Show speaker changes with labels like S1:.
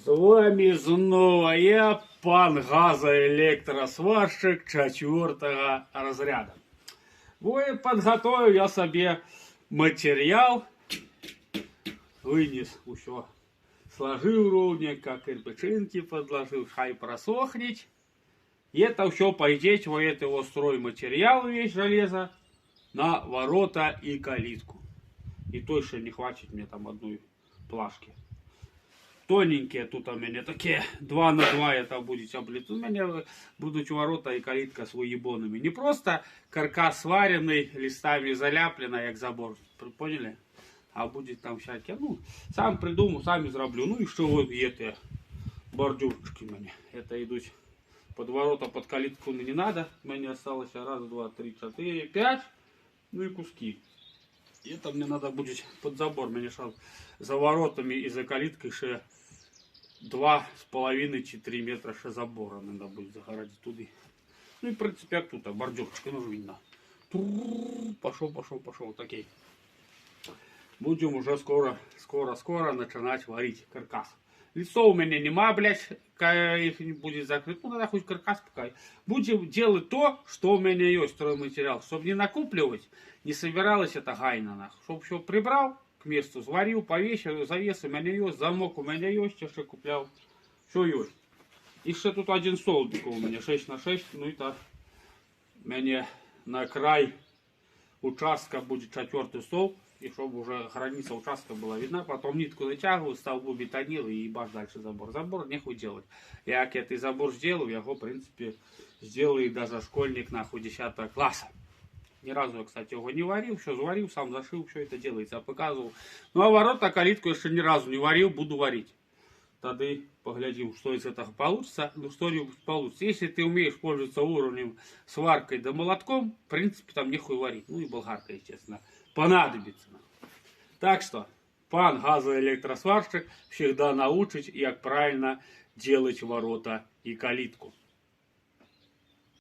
S1: З вами снова я, пан газоэлектросварщик 4-го разряда. Вы подготовил я себе материал, вынес все, сложил ровненько, кирпичинки подложил, хай просохнет. И это все пойдет в этого стройматериал весь железо на ворота и калитку. И точно не хватит мне там одной плашки. Тоненькие тут у меня такие 2 на 2 это будет облит. У меня будут ворота и калитка с уебонами. Не просто каркас сваренный, листами заляпленный, как забор. Поняли? А будет там всякие. Ну, сам придумал, сами зроблю. Ну и что вот эти бордюрчики у меня. Это идут под ворота, под калитку не надо. У меня осталось 1, 2, 3, 4, 5. Ну и куски. И это мне надо будет под забор. Мне шел за воротами и за калиткой ще 2,5-3 метра ще забора надо будет загородить туда. Ну и в принципе как тут, бордюрчик, ну видно. Пошел, такой. Будем уже скоро начинать варить каркас. Лицо у меня нема, блядь, их не будет закрыть. Ну, надо хоть каркас пока. Будем делать то, что у меня есть, стройматериал. Чтобы не накупливать, не собиралось это гайно, нахуй. Чтобы все прибрал к месту, сварил, повесил, завес у меня есть, замок у меня есть, я что куплял. Все есть. И что тут один столбик у меня, 6 на 6, ну это у меня на край участка будет 4-й столб. И чтобы уже граница участка была видна, потом нитку натягиваю, столбу бетонирую и ебашь дальше забор. Забор нехуй делать. Як я этот забор сделаю, я его, в принципе, сделаю даже школьник, нахуй, 10 класса. Ни разу я, кстати, его не варил, все заварил, сам зашил, все это делается, я показывал. Ну, а ворота, калитку я еще ни разу не варил, буду варить. Тогда поглядим, что из этого получится. Ну, что-нибудь получится. Если ты умеешь пользоваться уровнем сваркой да молотком, в принципе, там нехуй варить. Ну, и болгарка, естественно, понадобится. Так что, пан газоэлектросварщик всегда научить, как правильно делать ворота и калитку.